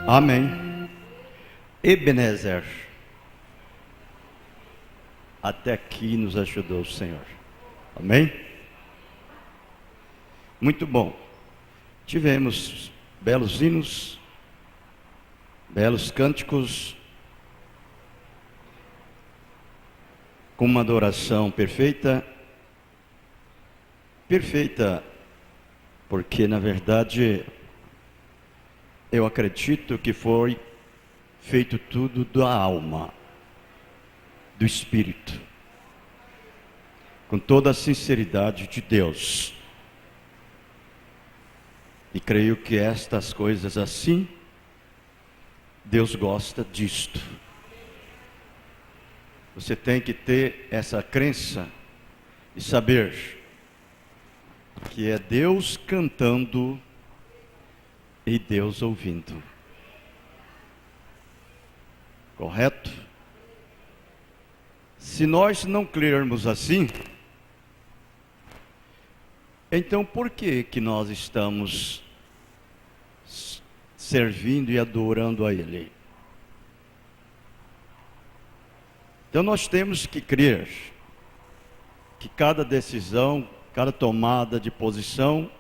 Amém. Ebenezer. Até aqui nos ajudou o Senhor. Amém? Muito bom. Tivemos belos hinos, belos cânticos, com uma adoração perfeita. Perfeita, porque na verdade eu acredito que foi feito tudo da alma, do Espírito, com toda a sinceridade de Deus. E creio que estas coisas assim, Deus gosta disto. Você tem que ter essa crença e saber que é Deus cantando e Deus ouvindo. Correto? Se nós não crermos assim, então por que nós estamos servindo e adorando a Ele? Então nós temos que crer que cada decisão, cada tomada de posição,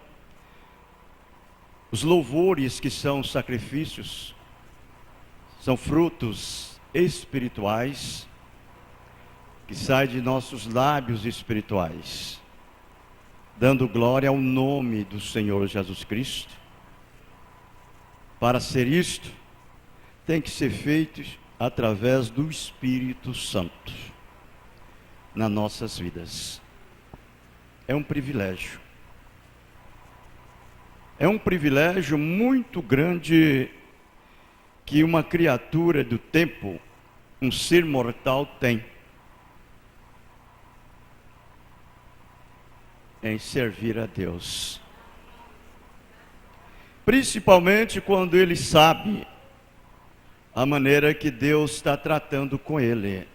os louvores que são sacrifícios, são frutos espirituais que saem de nossos lábios espirituais, dando glória ao nome do Senhor Jesus Cristo. Para ser isto, tem que ser feito através do Espírito Santo nas nossas vidas. É um privilégio. É um privilégio muito grande que uma criatura do tempo, um ser mortal, tem em servir a Deus. Principalmente quando ele sabe a maneira que Deus está tratando com ele,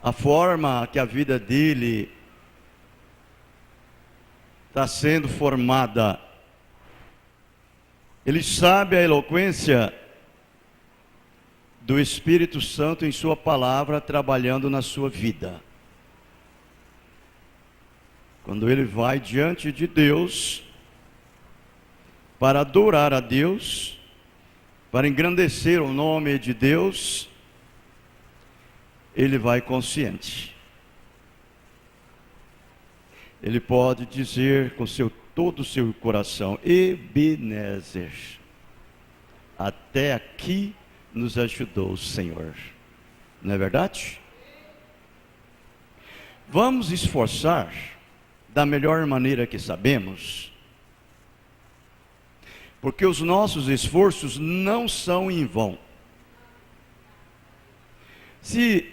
a forma que a vida dele está sendo formada. Ele sabe a eloquência do Espírito Santo em sua palavra trabalhando na sua vida. Quando ele vai diante de Deus para adorar a Deus, para engrandecer o nome de Deus, ele vai consciente. Ele pode dizer com todo o seu coração: Ebenezer, até aqui nos ajudou o Senhor. Não é verdade? Vamos esforçar da melhor maneira que sabemos, porque os nossos esforços não são em vão. Se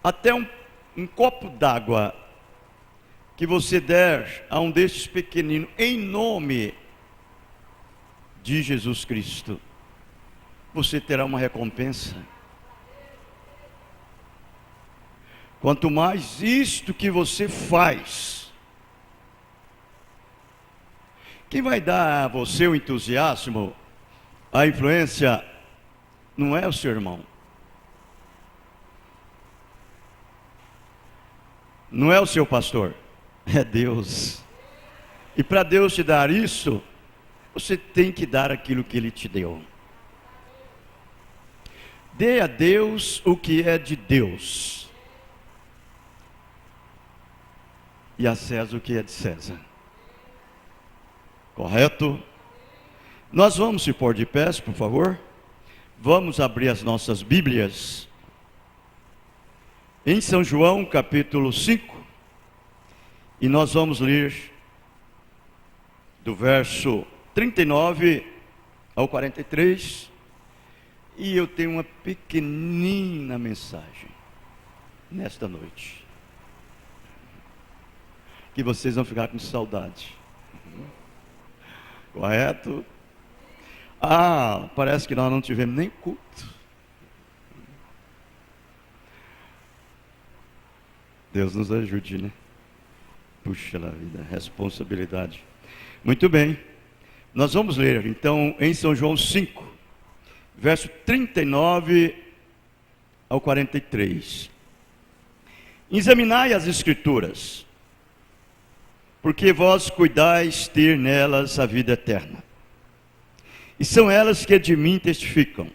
até um copo d'água que você der a um destes pequeninos, em nome de Jesus Cristo, você terá uma recompensa. Quanto mais isto que você faz, quem vai dar a você o entusiasmo, a influência, não é o seu irmão, não é o seu pastor, é Deus. E para Deus te dar isso, você tem que dar aquilo que Ele te deu. Dê a Deus o que é de Deus, e a César o que é de César. Correto? Nós vamos se pôr de pés, por favor. Vamos abrir as nossas Bíblias em São João, capítulo 5. E nós vamos ler do verso 39 ao 43. E eu tenho uma pequenina mensagem nesta noite, que vocês vão ficar com saudade. Correto? Parece que nós não tivemos nem culto. Deus nos ajude, né? Puxa na vida, responsabilidade. Muito bem. Nós vamos ler, então, em São João 5, verso 39 ao 43. Examinai as Escrituras, porque vós cuidais ter nelas a vida eterna. E são elas que de mim testificam.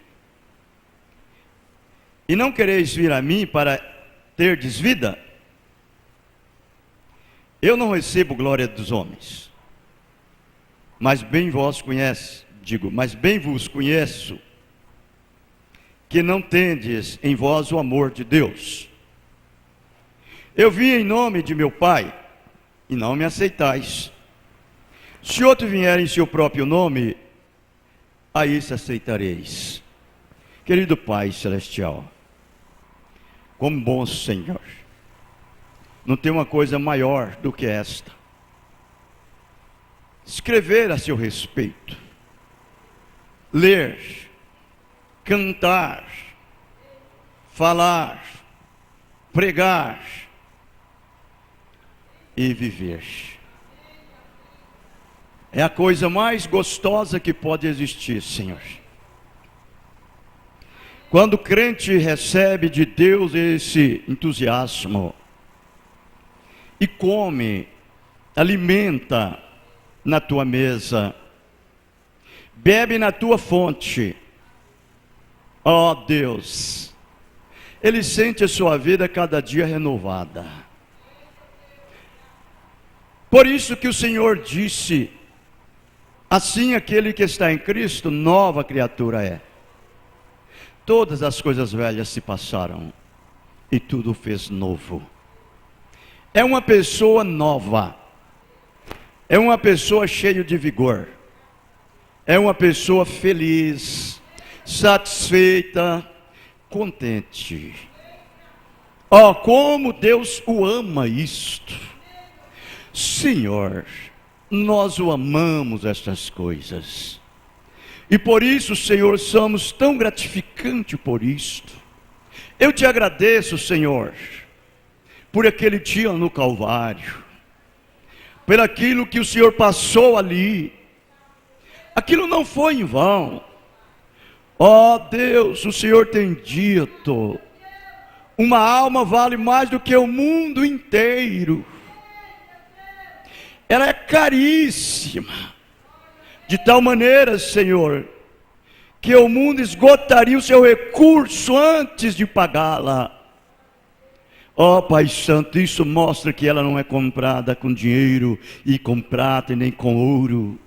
E não quereis vir a mim para terdes vida? Eu não recebo glória dos homens, mas bem vos conheço, que não tendes em vós o amor de Deus. Eu vim em nome de meu Pai, e não me aceitais. Se outro vier em seu próprio nome, a isso aceitareis. Querido Pai Celestial, como bom Senhor, não tem uma coisa maior do que esta: escrever a seu respeito, ler, cantar, falar, pregar e viver. É a coisa mais gostosa que pode existir, Senhor. Quando o crente recebe de Deus esse entusiasmo e come, alimenta na tua mesa, bebe na tua fonte, ó Deus, ele sente a sua vida cada dia renovada. Por isso que o Senhor disse: assim aquele que está em Cristo, nova criatura é. Todas as coisas velhas se passaram e tudo fez novo. É uma pessoa nova, é uma pessoa cheia de vigor, é uma pessoa feliz, satisfeita, contente. Oh, como Deus o ama isto! Senhor, nós o amamos estas coisas. E por isso, Senhor, somos tão gratificantes por isto. Eu te agradeço, Senhor, por aquele dia no Calvário, por aquilo que o Senhor passou ali. Aquilo não foi em vão. Ó Deus, o Senhor tem dito: uma alma vale mais do que o mundo inteiro. Ela é caríssima, de tal maneira, Senhor, que o mundo esgotaria o seu recurso antes de pagá-la. Ó Pai Santo, isso mostra que ela não é comprada com dinheiro e com prata e nem com ouro,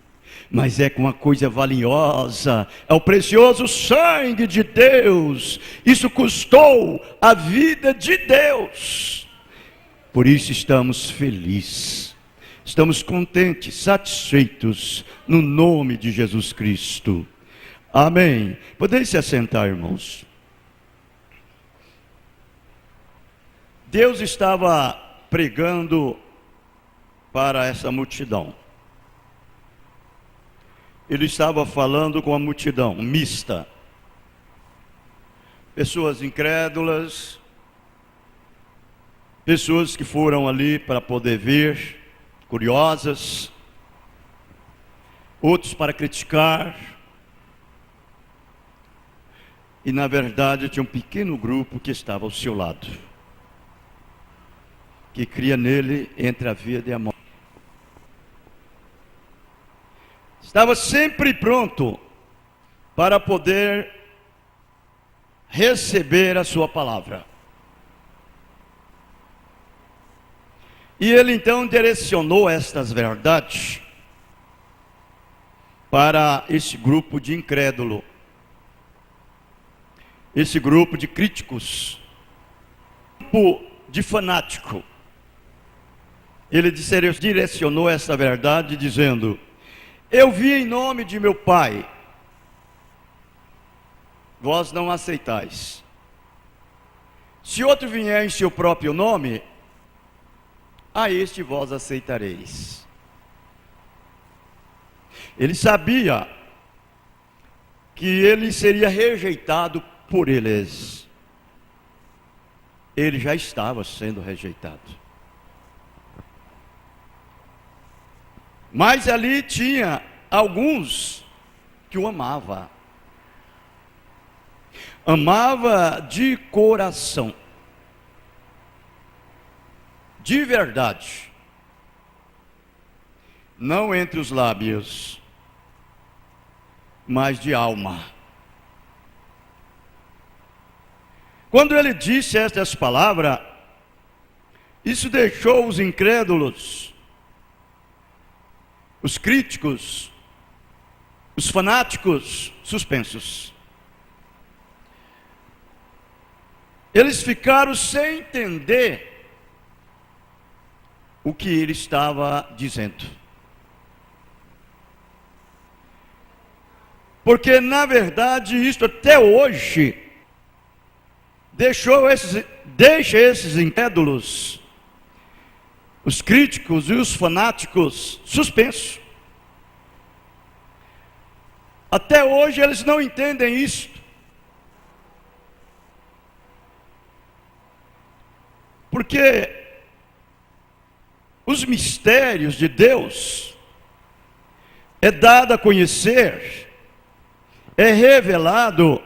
mas é com uma coisa valiosa, é o precioso sangue de Deus. Isso custou a vida de Deus. Por isso estamos felizes, estamos contentes, satisfeitos, no nome de Jesus Cristo. Amém. Podem se assentar, irmãos. Deus estava pregando para essa multidão. Ele estava falando com a multidão mista. Pessoas incrédulas, pessoas que foram ali para poder ver, curiosas, outros para criticar. E na verdade tinha um pequeno grupo que estava ao seu lado, que cria nele entre a vida e a morte. Estava sempre pronto para poder receber a sua palavra. E ele então direcionou estas verdades para esse grupo de incrédulo, esse grupo de críticos, grupo de fanático. Ele direcionou essa verdade dizendo: eu vim em nome de meu Pai, vós não aceitais. Se outro vier em seu próprio nome, a este vós aceitareis. Ele sabia que ele seria rejeitado por eles. Ele já estava sendo rejeitado. Mas ali tinha alguns que o amava. Amava de coração, de verdade, não entre os lábios, mas de alma. Quando ele disse estas palavras, isso deixou os incrédulos, os críticos, os fanáticos suspensos. Eles ficaram sem entender o que ele estava dizendo. Porque, na verdade, isto até hoje deixa esses incrédulos, os críticos e os fanáticos suspensos. Até hoje eles não entendem isto. Porque os mistérios de Deus é dado a conhecer, é revelado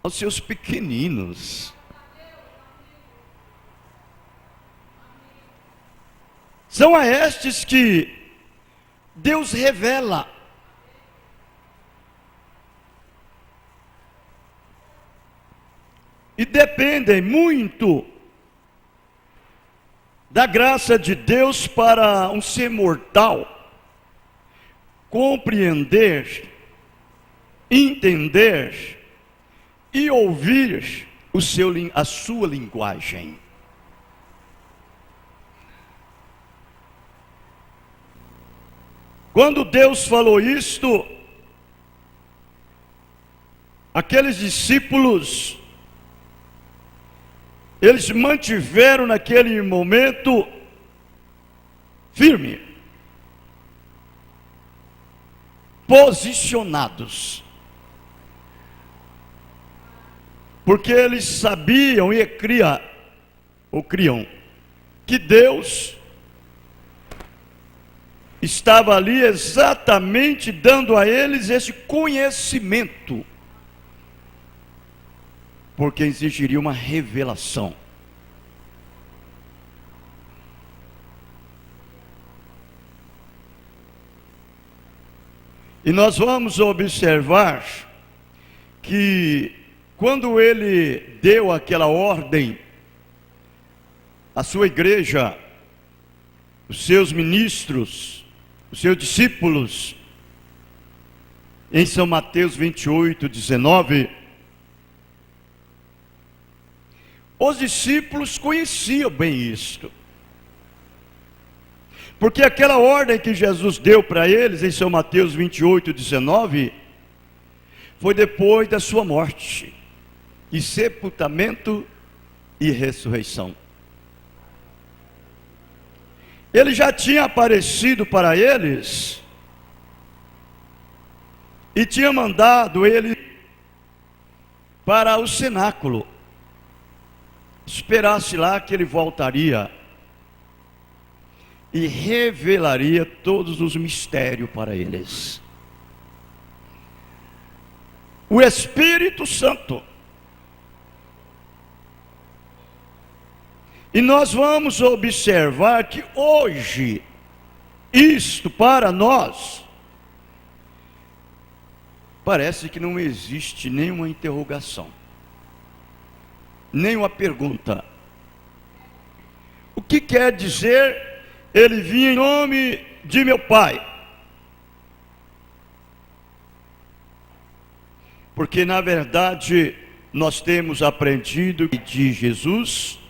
aos seus pequeninos. São a estes que Deus revela. E dependem muito da graça de Deus para um ser mortal compreender, entender e ouvir a sua linguagem. Quando Deus falou isto, aqueles discípulos, eles mantiveram naquele momento firme, posicionados, porque eles sabiam e criam que Deus estava ali exatamente dando a eles esse conhecimento, porque exigiria uma revelação. E nós vamos observar que quando ele deu aquela ordem à sua igreja, os seus ministros, os seus discípulos, em São Mateus 28, 19, os discípulos conheciam bem isto, porque aquela ordem que Jesus deu para eles em São Mateus 28, 19, foi depois da sua morte, e sepultamento e ressurreição. Ele já tinha aparecido para eles, e tinha mandado ele para o cenáculo, esperasse lá que ele voltaria e revelaria todos os mistérios para eles. O Espírito Santo. E nós vamos observar que hoje, isto para nós, parece que não existe nenhuma interrogação, nenhuma pergunta. O que quer dizer ele vinha em nome de meu Pai? Porque na verdade nós temos aprendido que de Jesus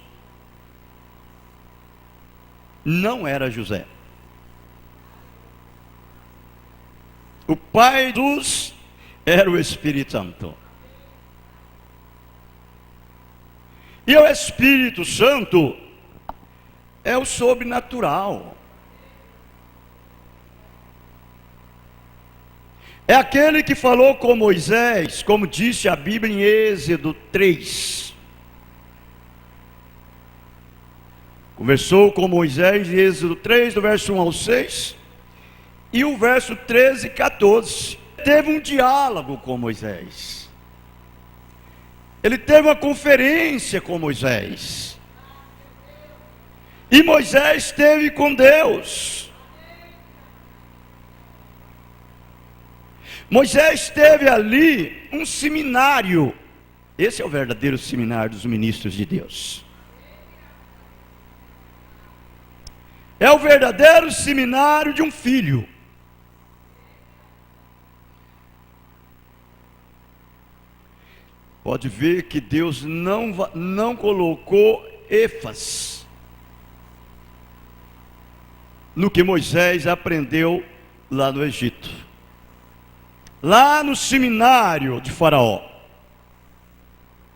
não era José. O Pai de Jesus era o Espírito Santo. E o Espírito Santo é o sobrenatural. É aquele que falou com Moisés, como disse a Bíblia em Êxodo 3. Conversou com Moisés em Êxodo 3, do verso 1 ao 6. E o verso 13 e 14. Teve um diálogo com Moisés. Ele teve uma conferência com Moisés. E Moisés esteve com Deus. Moisés teve ali um seminário. Esse é o verdadeiro seminário dos ministros de Deus. É o verdadeiro seminário de um filho. Pode ver que Deus não colocou ênfase no que Moisés aprendeu lá no Egito. Lá no seminário de Faraó,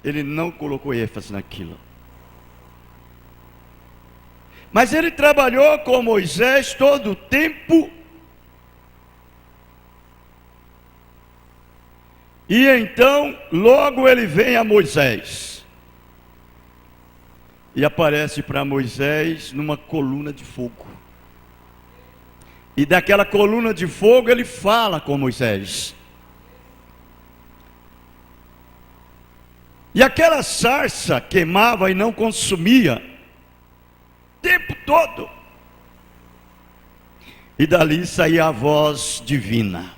ele não colocou ênfase naquilo. Mas ele trabalhou com Moisés todo o tempo. E então, logo ele vem a Moisés. E aparece para Moisés numa coluna de fogo. E daquela coluna de fogo ele fala com Moisés. E aquela sarça queimava e não consumia o tempo todo. E dali saía a voz divina,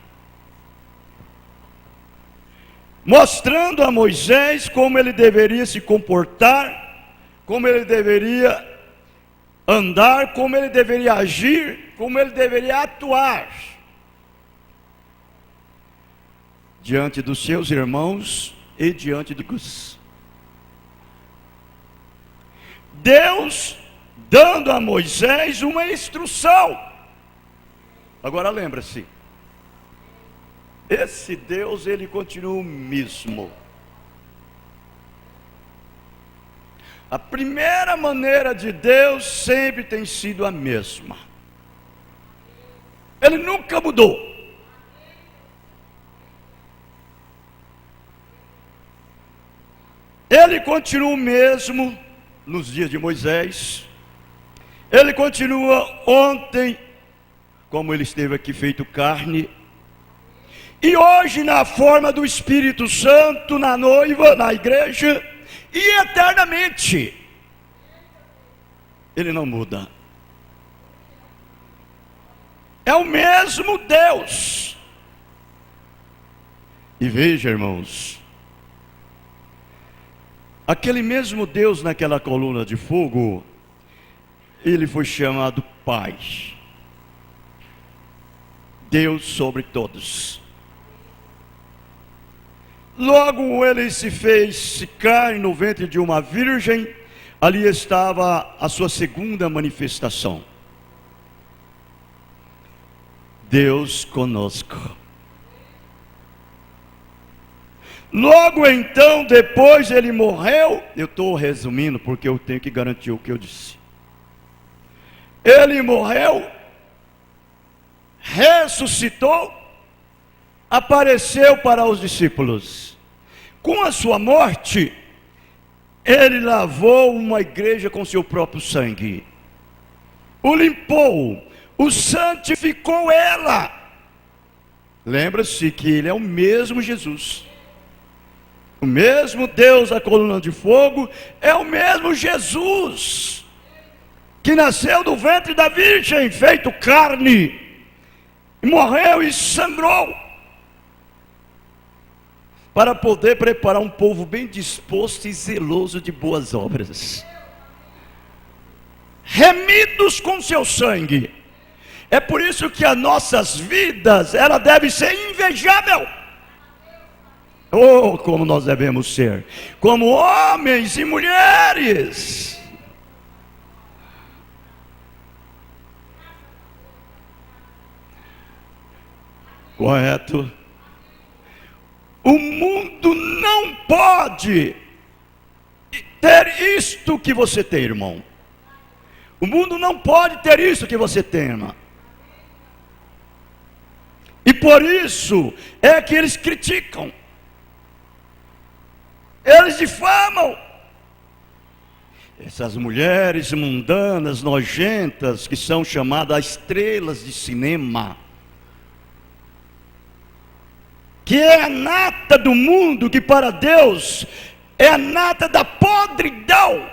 mostrando a Moisés como ele deveria se comportar, como ele deveria andar, como ele deveria agir, como ele deveria atuar diante dos seus irmãos e diante de Deus. Deus dando a Moisés uma instrução. Agora lembra-se, esse Deus, ele continua o mesmo. A primeira maneira de Deus sempre tem sido a mesma. Ele nunca mudou. Ele continua o mesmo nos dias de Moisés. Ele continua ontem, como ele esteve aqui feito carne, e hoje na forma do Espírito Santo, na noiva, na igreja, e eternamente. Ele não muda. É o mesmo Deus. E veja, irmãos, aquele mesmo Deus naquela coluna de fogo, ele foi chamado Pai. Deus sobre todos. Logo ele se fez carne no ventre de uma virgem. Ali estava a sua segunda manifestação. Deus conosco. Logo então, depois ele morreu. Eu estou resumindo porque eu tenho que garantir o que eu disse. Ele morreu, ressuscitou, apareceu para os discípulos. Com a sua morte, ele lavou uma igreja com seu próprio sangue, o limpou, o santificou ela. Lembra-se que ele é o mesmo Jesus, o mesmo Deus da coluna de fogo, é o mesmo Jesus, que nasceu do ventre da virgem, feito carne, morreu e sangrou, para poder preparar um povo bem disposto e zeloso de boas obras, remidos com seu sangue. É por isso que as nossas vidas, ela deve ser invejável. Oh, como nós devemos ser, como homens e mulheres. Correto? O mundo não pode ter isto que você tem, irmão. O mundo não pode ter isto que você tem, irmã. E por isso é que eles criticam, eles difamam essas mulheres mundanas, nojentas, que são chamadas estrelas de cinema. que é a nata do mundo, que para Deus é a nata da podridão,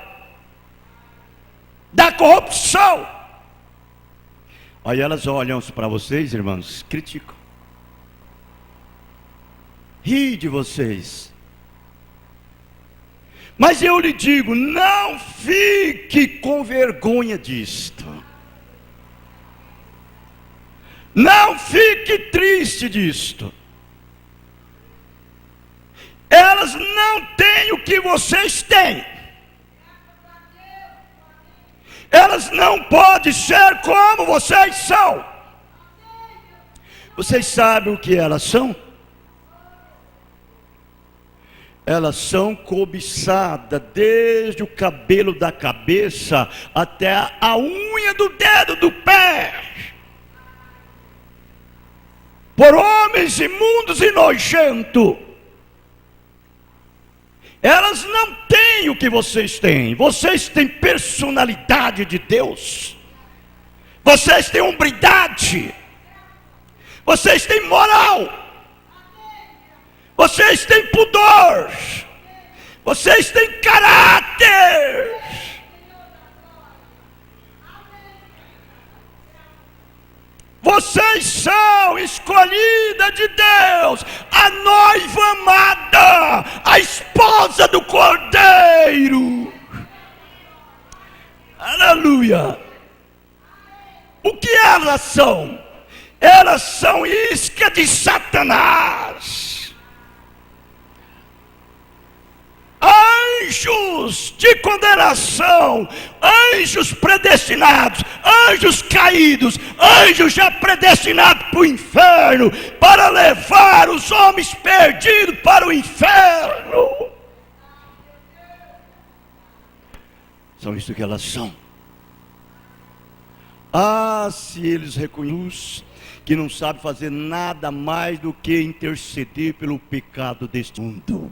da corrupção. Aí elas olham para vocês, irmãos, criticam, ri de vocês. Mas eu lhe digo, não fique com vergonha disto. Não fique triste disto. Elas não têm o que vocês têm. Elas não podem ser como vocês são. Vocês sabem o que elas são? Elas são cobiçadas desde o cabelo da cabeça até a unha do dedo do pé, por homens imundos e nojentos. Elas não têm o que vocês têm. Vocês têm personalidade de Deus. Vocês têm hombridade. Vocês têm moral. Vocês têm pudor. Vocês têm caráter. Vocês são escolhida de Deus, a noiva amada, a esposa do Cordeiro. Aleluia. O que elas são? Elas são isca de Satanás. Anjos de condenação, anjos predestinados, anjos caídos, anjos já predestinados para o inferno, para levar os homens perdidos para o inferno. São isso que elas são. Ah, se eles reconhecem que não sabem fazer nada mais do que interceder pelo pecado deste mundo.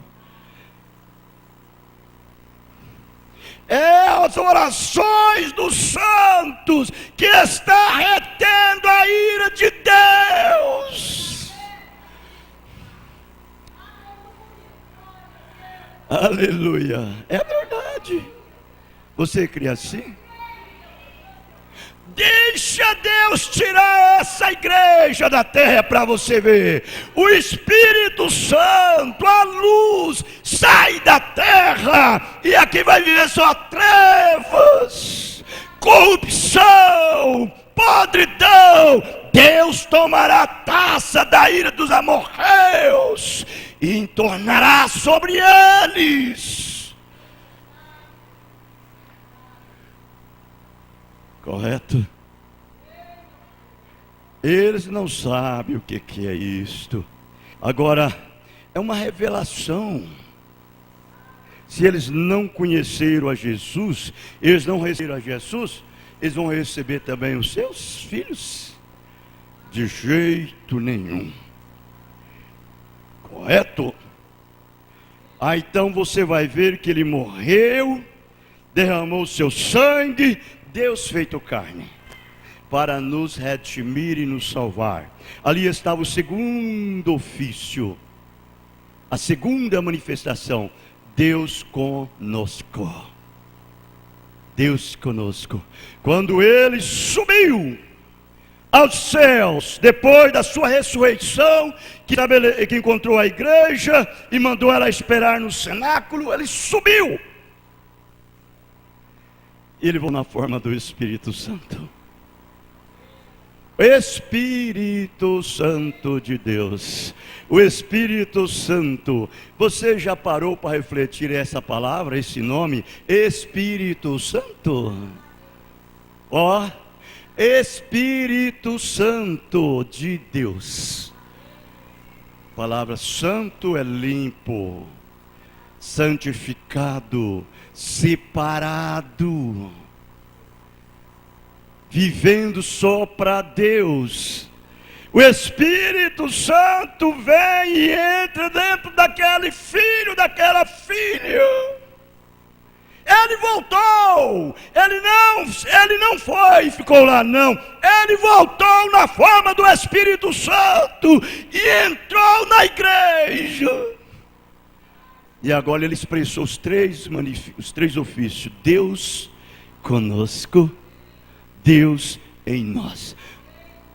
É as orações dos santos que está retendo a ira de Deus. Aleluia. É verdade. Você crê assim? Deixa Deus tirar essa igreja da terra para você ver. O Espírito Santo, a luz, sai da terra. E aqui vai viver só trevas, corrupção, podridão. Deus tomará a taça da ira dos amorreus e entornará sobre eles. Correto? Eles não sabem o que é isto. Agora, é uma revelação. Se eles não conheceram a Jesus, eles não receberam a Jesus, eles vão receber também os seus filhos? De jeito nenhum. Correto? Ah, então você vai ver que ele morreu, derramou seu sangue, Deus feito carne, para nos redimir e nos salvar. Ali estava o segundo ofício, a segunda manifestação. Deus conosco. Deus conosco. Quando ele subiu aos céus, depois da sua ressurreição, que encontrou a igreja e mandou ela esperar no cenáculo, ele subiu. Ele veio na forma do Espírito Santo. Espírito Santo de Deus. O Espírito Santo. Você já parou para refletir essa palavra, esse nome? Espírito Santo. Ó, Espírito Santo de Deus. A palavra santo é limpo, santificado, separado, vivendo só para Deus. O Espírito Santo vem e entra dentro daquele filho, daquela filha. Ele voltou. Ele não foi e ficou lá, não. Ele voltou na forma do Espírito Santo e entrou na igreja. E agora ele expressou os três ofícios: Deus conosco, Deus em nós.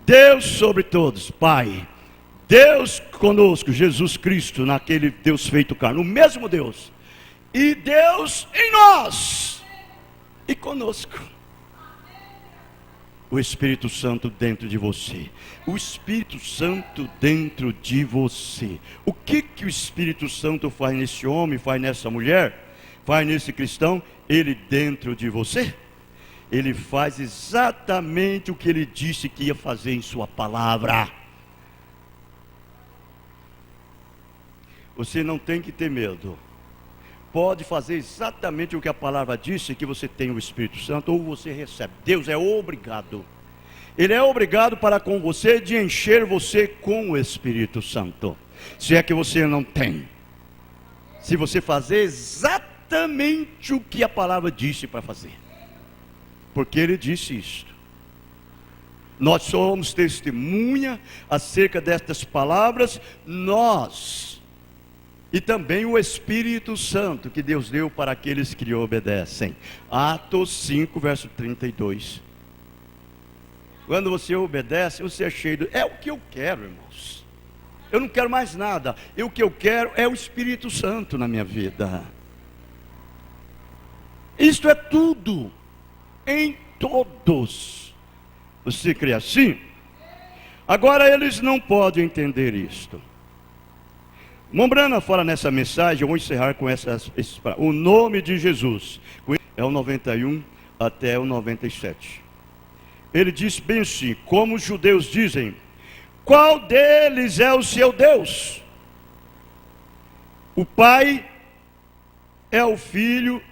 Deus sobre todos, Pai. Deus conosco, Jesus Cristo, naquele Deus feito carne, o mesmo Deus. E Deus em nós e conosco. O Espírito Santo dentro de você. O Espírito Santo dentro de você. O que o Espírito Santo faz nesse homem, faz nessa mulher, faz nesse cristão? Ele dentro de você. Ele faz exatamente o que ele disse que ia fazer em sua palavra. Você não tem que ter medo. Pode fazer exatamente o que a palavra disse, que você tem o Espírito Santo, ou você recebe. Deus é obrigado. Ele é obrigado para com você de encher você com o Espírito Santo. Se é que você não tem. Se você fazer exatamente o que a palavra disse para fazer. Porque ele disse isto. Nós somos testemunha acerca destas palavras, nós, e também o Espírito Santo que Deus deu para aqueles que lhe obedecem. Atos 5, verso 32. Quando você obedece, você é cheio do... É o que eu quero, irmãos. Eu não quero mais nada. O que eu quero é o Espírito Santo na minha vida. Isto é tudo. Em todos. Você crê assim? Agora eles não podem entender isto. Mombrana fala nessa mensagem, eu vou encerrar com o nome de Jesus. É o 91 até o 97. Ele diz bem assim, como os judeus dizem: qual deles é o seu Deus? O Pai é o Filho,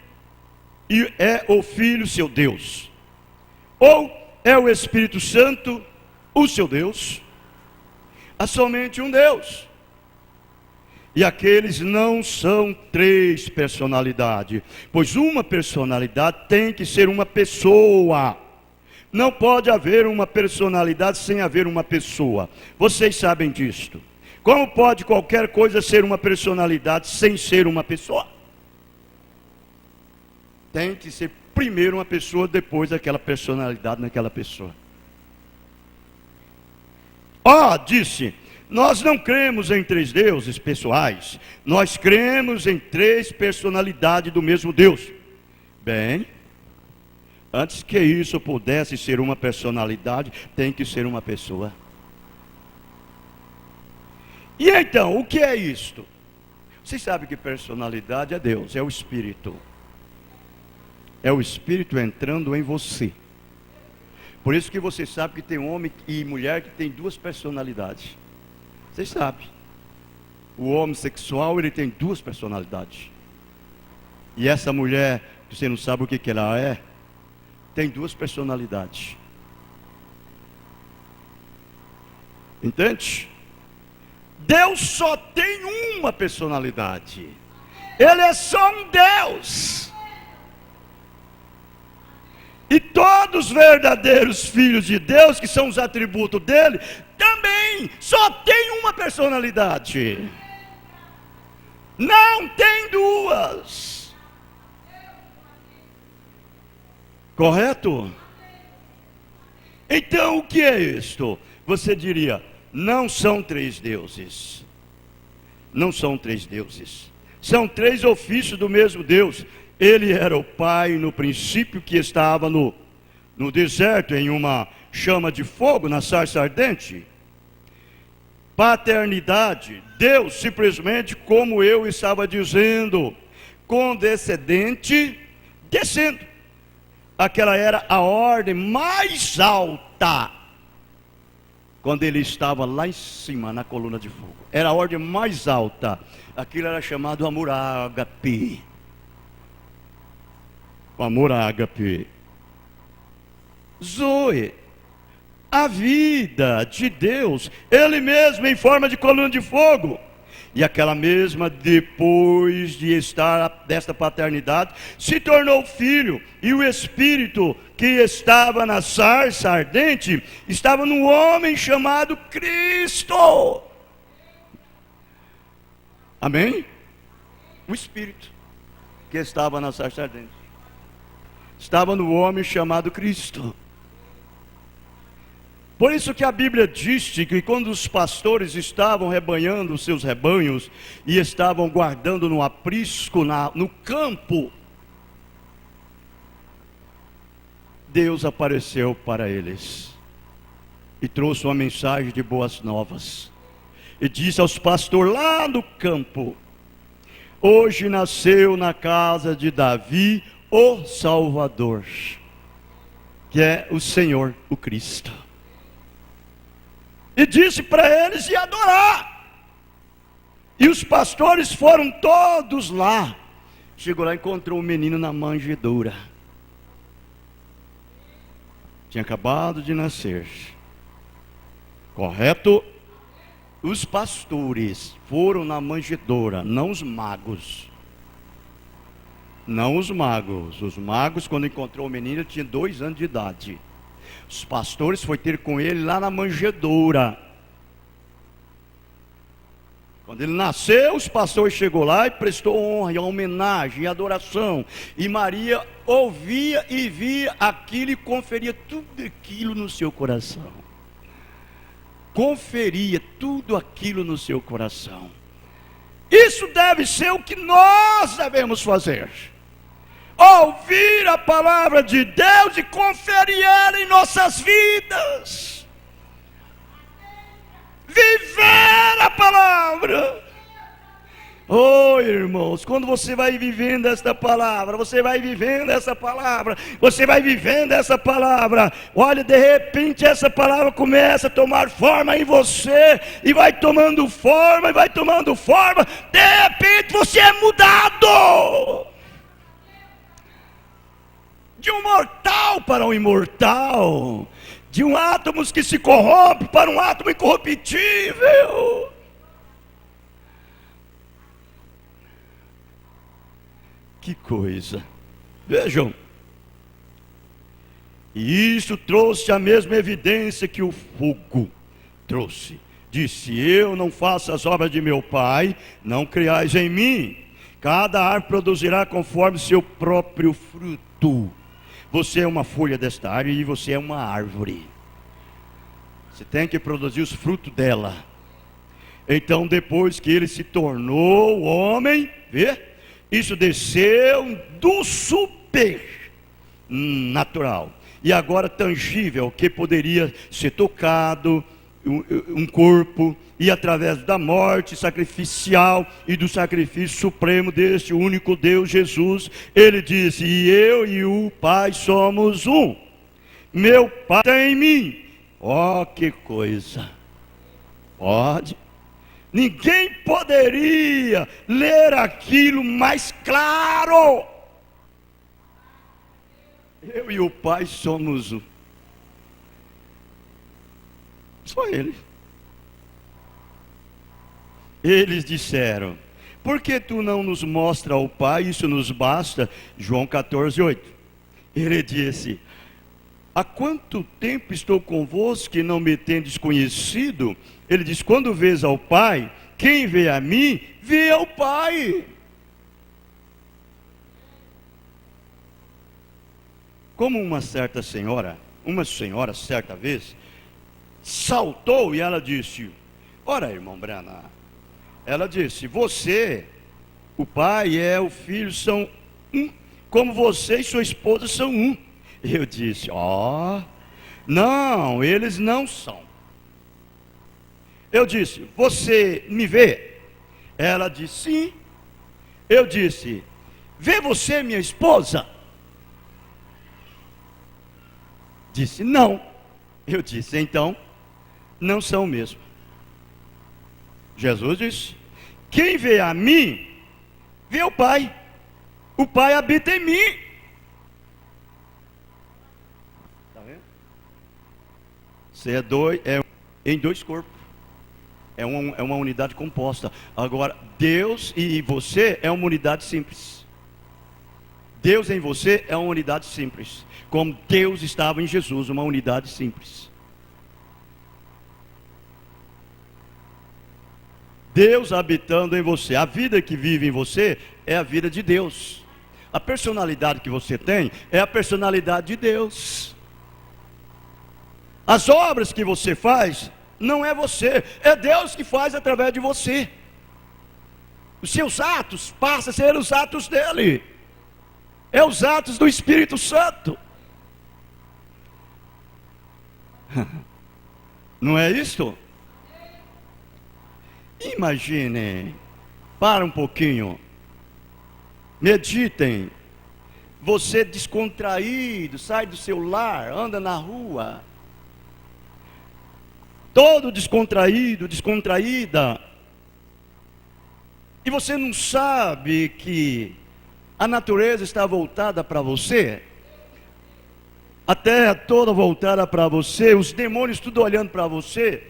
e é o Filho seu Deus? Ou é o Espírito Santo o seu Deus? Há somente um Deus. E aqueles não são três personalidades, pois uma personalidade tem que ser uma pessoa. Não pode haver uma personalidade sem haver uma pessoa. Vocês sabem disto. Como pode qualquer coisa ser uma personalidade sem ser uma pessoa? Tem que ser primeiro uma pessoa, depois aquela personalidade naquela pessoa. Disse, nós não cremos em três deuses pessoais, nós cremos em três personalidades do mesmo Deus. Bem, antes que isso pudesse ser uma personalidade, tem que ser uma pessoa. E então, o que é isto? Vocês sabem que personalidade é Deus, é o Espírito. É o Espírito entrando em você. Por isso que você sabe que tem homem e mulher que tem duas personalidades. Vocês sabem. O homossexual, ele tem duas personalidades. E essa mulher, que você não sabe o que ela é, tem duas personalidades. Entende? Deus só tem uma personalidade. Ele é só um Deus. E todos os verdadeiros filhos de Deus, que são os atributos dele, também só tem uma personalidade. Não tem duas. Correto? Então o que é isto? Você diria, não são três deuses. Não são três deuses. São três ofícios do mesmo Deus. Ele era o Pai no princípio, que estava no deserto, em uma chama de fogo, na sarça ardente. Paternidade, Deus simplesmente, como eu estava dizendo, condescendente, descendo. Aquela era a ordem mais alta, quando ele estava lá em cima, na coluna de fogo. Era a ordem mais alta. Aquilo era chamado amor ágape. O amor ágape. Zoe, a vida de Deus, Ele mesmo em forma de coluna de fogo. E aquela mesma, depois de estar desta paternidade, se tornou filho. E o Espírito que estava na sarça ardente, estava no homem chamado Cristo. Amém? O Espírito que estava na sarça ardente, estava no homem chamado Cristo. Por isso que a Bíblia diz que quando os pastores estavam rebanhando os seus rebanhos e estavam guardando no aprisco, no campo, Deus apareceu para eles e trouxe uma mensagem de boas novas. E disse aos pastores lá no campo: hoje nasceu na casa de Davi o Salvador, que é o Senhor, o Cristo. E disse para eles ir adorar. E os pastores foram todos lá. Chegou lá e encontrou o menino na manjedoura. Tinha acabado de nascer. Correto? Os pastores foram na manjedoura, não os magos. Não os magos. Os magos, quando encontrou o menino, ele tinha 2 anos de idade. Os pastores foram ter com ele lá na manjedoura. Quando ele nasceu, os pastores chegou lá e prestou honra, e homenagem, e adoração. E Maria ouvia e via aquilo e conferia tudo aquilo no seu coração. Conferia tudo aquilo no seu coração. Isso deve ser o que nós devemos fazer. Ouvir a palavra de Deus e conferir ela em nossas vidas. Viver a palavra. Oh, irmãos, quando você vai vivendo esta palavra, você vai vivendo essa palavra, você vai vivendo essa palavra, olha, de repente essa palavra começa a tomar forma em você, e vai tomando forma, de repente você é mudado. De um mortal para um imortal, de um átomo que se corrompe para um átomo incorruptível. Que coisa! Vejam, e isso trouxe a mesma evidência que o fogo trouxe. Disse: eu não faço as obras de meu Pai, não criais em mim. Cada árvore produzirá conforme seu próprio fruto. Você é uma folha desta árvore e você é uma árvore. Você tem que produzir os frutos dela. Então, depois que ele se tornou homem, vê? Isso desceu do super natural. E agora tangível, que poderia ser tocado, um corpo, e através da morte sacrificial e do sacrifício supremo deste único Deus Jesus, ele disse: e eu e o Pai somos um. Meu Pai está em mim. Oh, que coisa! Pode. Ninguém poderia ler aquilo mais claro. Eu e o Pai somos um. Só ele. Eles disseram: por que tu não nos mostra o Pai? Isso nos basta. João 14:8. Ele disse: há quanto tempo estou convosco que não me tendes conhecido? Ele diz: quando vês ao Pai, quem vê a mim, vê ao Pai. Como uma senhora certa vez saltou e ela disse: ora, irmão Brana, ela disse: você, o pai e o filho são um, como você e sua esposa são um. Eu disse: não, eles não são. Eu disse: você me vê? Ela disse: sim. Eu disse: vê você minha esposa? Disse: não. Eu disse: então, não são mesmo. Jesus disse: quem vê a mim, vê o Pai. O Pai habita em mim. Está vendo? Você é em 2 corpos. É uma unidade composta. Agora, Deus e você é uma unidade simples. Deus em você é uma unidade simples. Como Deus estava em Jesus, uma unidade simples. Deus habitando em você. A vida que vive em você é a vida de Deus. A personalidade que você tem é a personalidade de Deus. As obras que você faz não é você, é Deus que faz através de você. Os seus atos passam a ser os atos dele. É os atos do Espírito Santo. Não é isto? Imaginem, para um pouquinho, meditem. Você descontraído, sai do seu lar, anda na rua, todo descontraído, descontraída, e você não sabe que a natureza está voltada para você, a terra toda voltada para você, os demônios tudo olhando para você,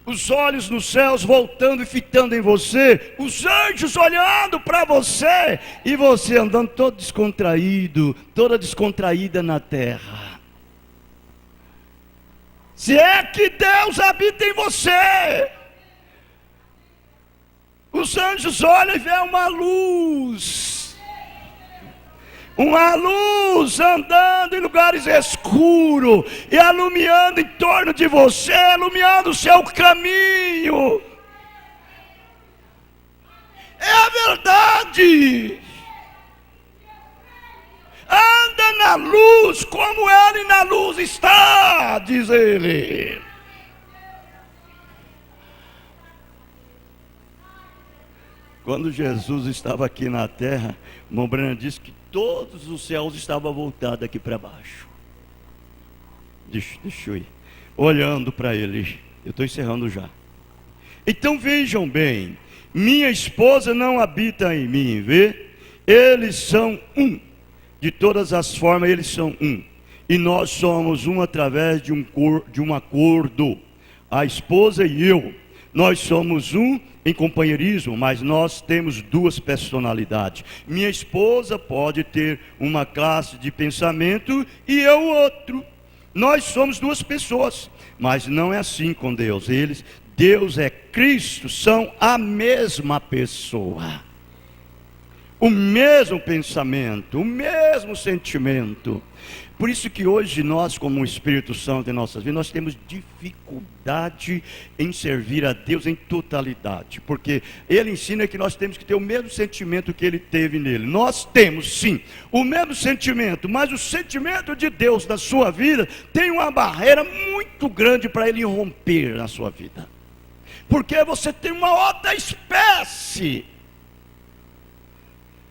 os olhos nos céus voltando e fitando em você, os anjos olhando para você, e você andando todo descontraído, toda descontraída na terra. Se é que Deus habita em você, os anjos olham e veem uma luz andando em lugares escuros e iluminando em torno de você, iluminando o seu caminho. É a verdade. Anda na luz como ele na luz está, diz ele. Quando Jesus estava aqui na terra, Mombrana disse que todos os céus estavam voltados aqui para baixo. Deixa eu ir. Olhando para ele. Eu estou encerrando já. Então vejam bem. Minha esposa não habita em mim, vê? Eles são um. De todas as formas eles são um. E nós somos um através de um acordo. A esposa e eu. Nós somos um em companheirismo, mas nós temos duas personalidades. Minha esposa pode ter uma classe de pensamento e eu outro. Nós somos duas pessoas, mas não é assim com Deus. Deus é Cristo, são a mesma pessoa. O mesmo pensamento, o mesmo sentimento. Por isso que hoje nós, como o Espírito Santo em nossas vidas, nós temos dificuldade em servir a Deus em totalidade. Porque Ele ensina que nós temos que ter o mesmo sentimento que Ele teve nele. Nós temos sim o mesmo sentimento, mas o sentimento de Deus na sua vida tem uma barreira muito grande para Ele romper na sua vida. Porque você tem uma outra espécie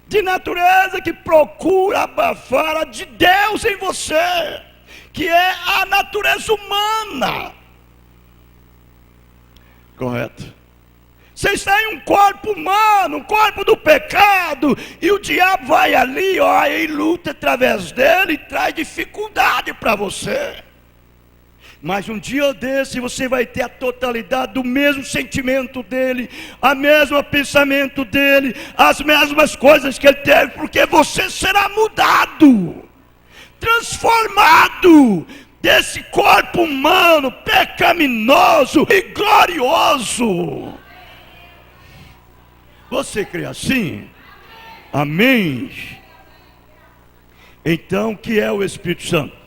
de natureza que procura abafar a de Deus em você, que é a natureza humana. Correto? Você está em um corpo humano, um corpo do pecado, e o diabo vai ali, ó, e luta através dele e traz dificuldade para você. Mas um dia desse você vai ter a totalidade do mesmo sentimento dele, a mesma pensamento dele, as mesmas coisas que ele teve, porque você será mudado, transformado desse corpo humano pecaminoso e glorioso. Você crê assim? Amém? Então, o que é o Espírito Santo?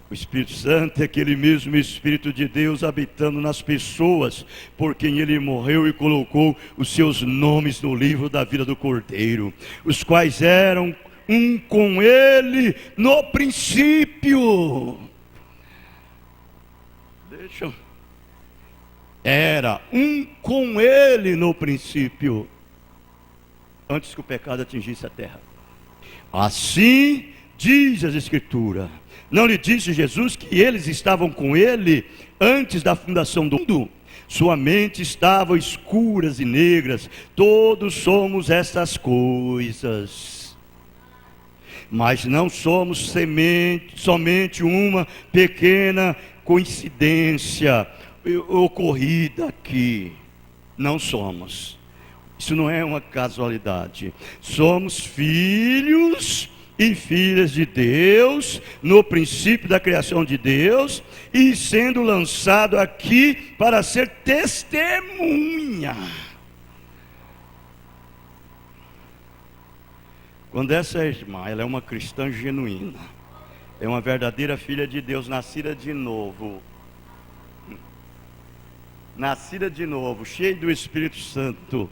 O Espírito Santo é aquele mesmo Espírito de Deus habitando nas pessoas, por quem Ele morreu e colocou os seus nomes no livro da vida do Cordeiro, os quais eram um com Ele no princípio. Era um com Ele no princípio, antes que o pecado atingisse a terra. Assim diz as Escrituras. Não lhe disse Jesus que eles estavam com ele antes da fundação do mundo? Sua mente estava escuras e negras. Todos somos essas coisas. Mas não somos somente uma pequena coincidência ocorrida aqui. Não somos. Isso não é uma casualidade. Somos filhos e filhas de Deus, no princípio da criação de Deus, e sendo lançado aqui para ser testemunha. Quando essa irmã, ela é uma cristã genuína, é uma verdadeira filha de Deus, nascida de novo, cheia do Espírito Santo.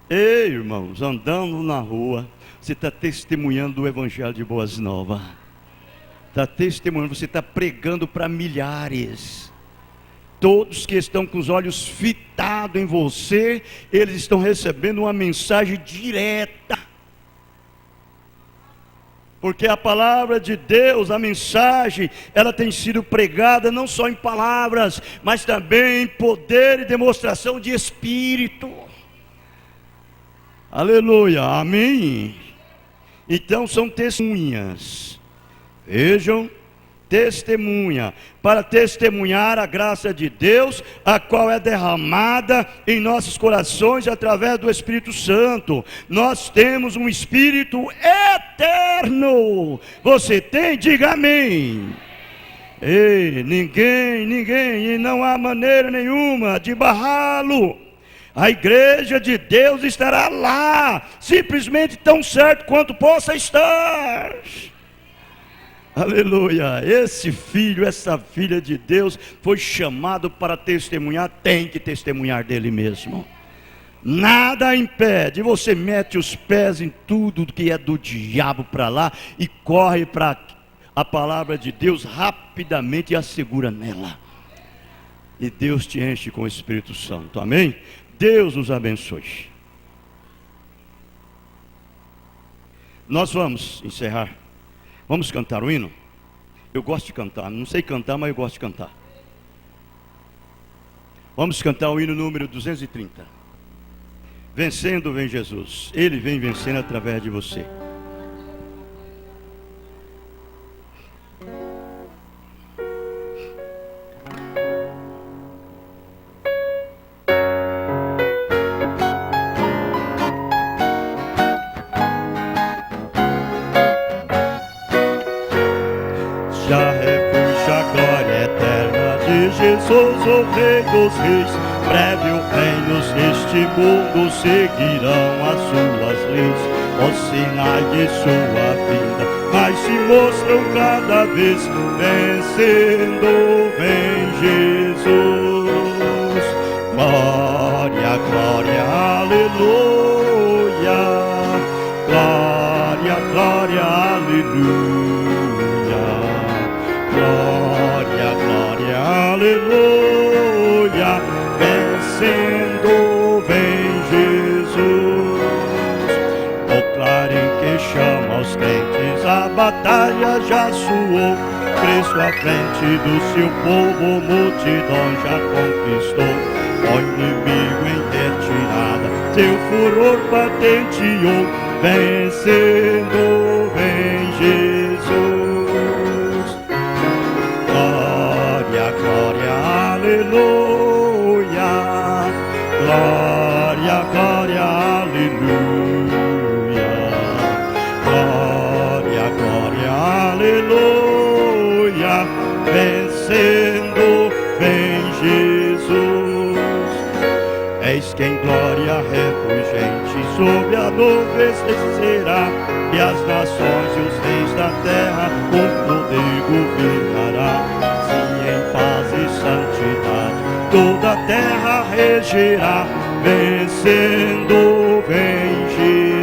Ei, irmãos, andando na rua, você está testemunhando o Evangelho de Boas Novas. Está testemunhando, você está pregando para milhares. Todos que estão com os olhos fitados em você, eles estão recebendo uma mensagem direta. Porque a palavra de Deus, a mensagem, ela tem sido pregada não só em palavras, mas também em poder e demonstração de Espírito. Aleluia, amém. Então são testemunhas. Vejam, testemunha, para testemunhar a graça de Deus, a qual é derramada em nossos corações através do Espírito Santo. Nós temos um Espírito eterno. Você tem? Diga amém. Ei, ninguém, e não há maneira nenhuma de barrá-lo. A igreja de Deus estará lá, simplesmente tão certo quanto possa estar. Aleluia. Esse filho, essa filha de Deus foi chamado para testemunhar, tem que testemunhar dele mesmo. Nada impede. Você mete os pés em tudo que é do diabo para lá e corre para a palavra de Deus rapidamente e assegura nela. E Deus te enche com o Espírito Santo. Amém? Deus nos abençoe. Nós vamos encerrar. Vamos cantar o hino? Eu gosto de cantar. Não sei cantar, mas eu gosto de cantar. Vamos cantar o hino número 230. Vencendo vem Jesus. Ele vem vencendo através de você. Já refúgio a glória eterna de Jesus, o Rei dos Reis. Breve reinos neste mundo seguirão as suas leis. Os sinais de sua vinda mas se mostram cada vez. Vencendo vem Jesus. Glória, glória, aleluia. Glória, glória, aleluia. Glória, glória, aleluia. Vencendo vem Jesus. O clarim que chama os crentes, a batalha já soou. Cristo à frente do seu povo, multidão já conquistou. O inimigo em retirada, seu furor patenteou. Vencendo vem Jesus. Glória, glória, aleluia. Glória, glória, aleluia. Glória, glória, aleluia. Vencendo vem Jesus. Eis que em glória refulgente sobre a nuvem descerá, e as nações e os reis da terra com poder governará. Sim, em paz e santidade toda a terra regerá. Vencendo vem Jesus.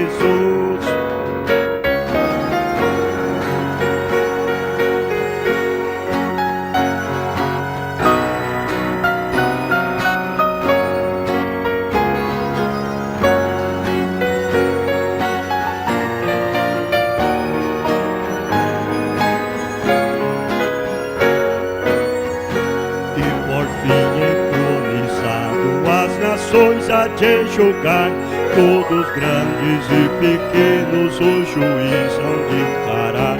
A de julgar todos grandes e pequenos, o juiz hão de encarar.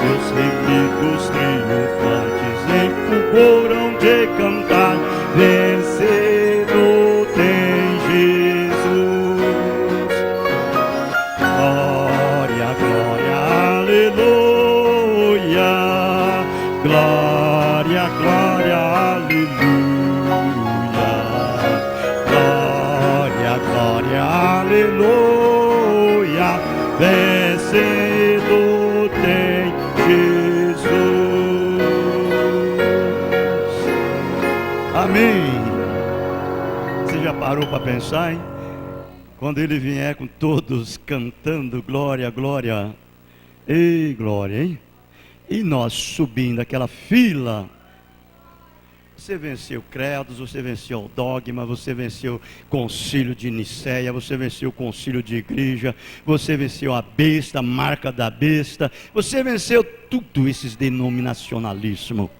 Os remidos triunfantes em fulgor hão de cantar. Vencendo tem aleluia, vencido tem Jesus. Amém. Você já parou para pensar, hein? Quando ele vier com todos cantando glória, glória, ei glória, hein? E nós subindo aquela fila. Você venceu credos, você venceu o dogma, você venceu o concílio de Nicéia, você venceu o concílio de igreja, você venceu a besta, a marca da besta, você venceu tudo esses denominacionalismos.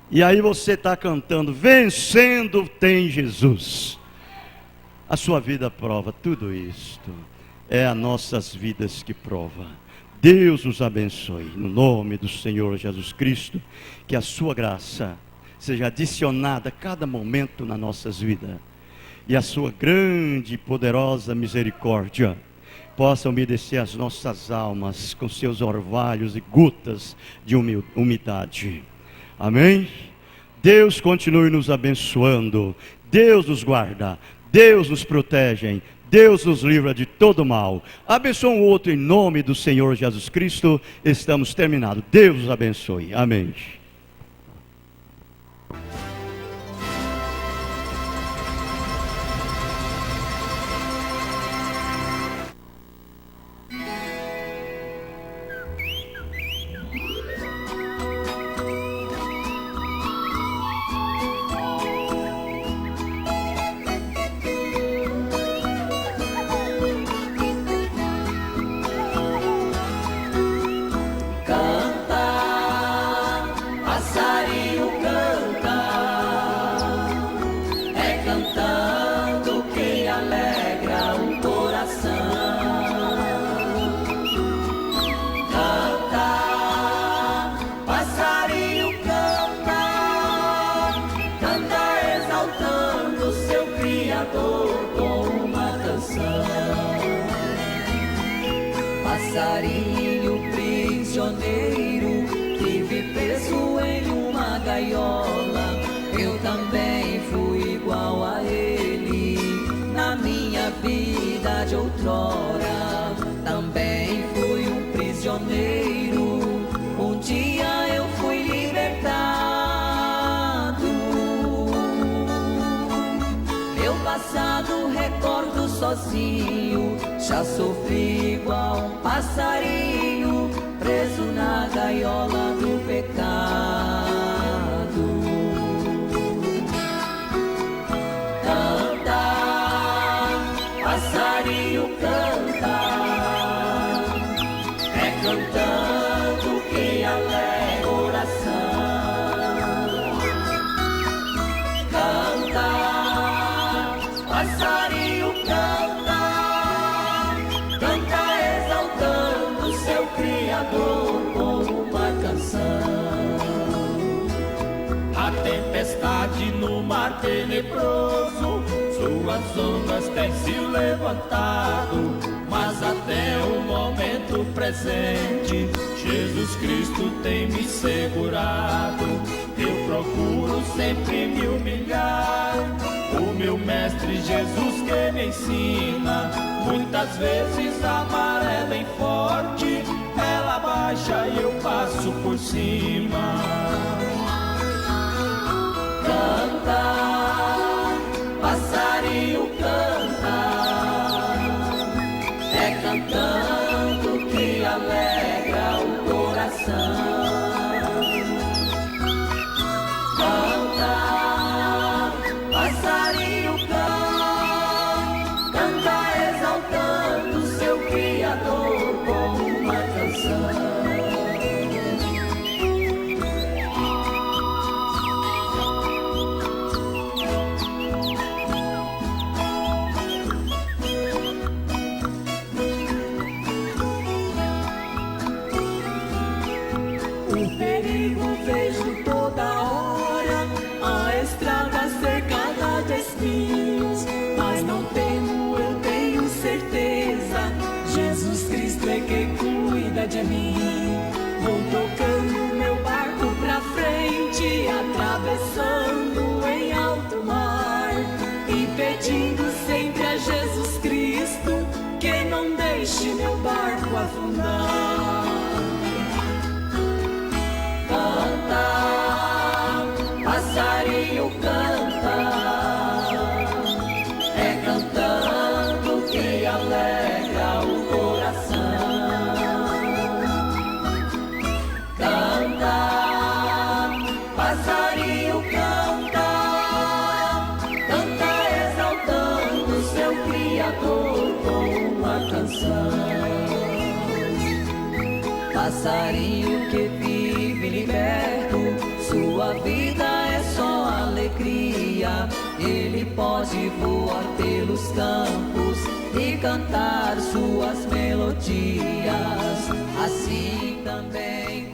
E aí você está cantando, vencendo tem Jesus. A sua vida prova tudo isto. É as nossas vidas que prova. Deus nos abençoe, no nome do Senhor Jesus Cristo, que a sua graça seja adicionada a cada momento nas nossas vidas, e a sua grande e poderosa misericórdia possa umedecer as nossas almas com seus orvalhos e gotas de umidade. Amém? Deus continue nos abençoando, Deus nos guarda, Deus nos protege, Deus nos livra de todo mal. Abençoa um outro em nome do Senhor Jesus Cristo. Estamos terminados. Deus nos abençoe. Amém. Passarinho prisioneiro, vive preso em uma gaiola. Eu também fui igual a ele, na minha vida de outrora. Também fui um prisioneiro, um dia eu fui libertado. Meu passado recordo sozinho, já sofri igual um passarinho, preso na gaiola do pecado. Canta, passarinho, canta, é cantando que alegra o coração. Canta, passarinho, canta, com uma canção. A tempestade no mar tenebroso, suas ondas têm se levantado, mas até o momento presente Jesus Cristo tem me segurado. Eu procuro sempre me humilhar, o meu mestre Jesus que me ensina. Muitas vezes a maré vem forte, ela baixa e eu passo por cima. Canta, passarinho, canta, é cantando que alegra o coração. Canta, passarinho, canta exaltando seu Criador com uma canção. O perigo vejo toda hora, a estrada cercada de espinhos, mas não temo, eu tenho certeza, Jesus Cristo é quem cuida de mim. Vou tocando meu barco pra frente, atravessando em alto mar, e pedindo sempre a Jesus Cristo deixe meu barco afundar. Canta, passarinho canta, é cantando que alegra o coração. Canta, passarinho canta, canta exaltando seu Criador com uma canção. Passarinho que vive liberto, sua vida é só alegria. Ele pode voar pelos campos e cantar suas melodias. Assim também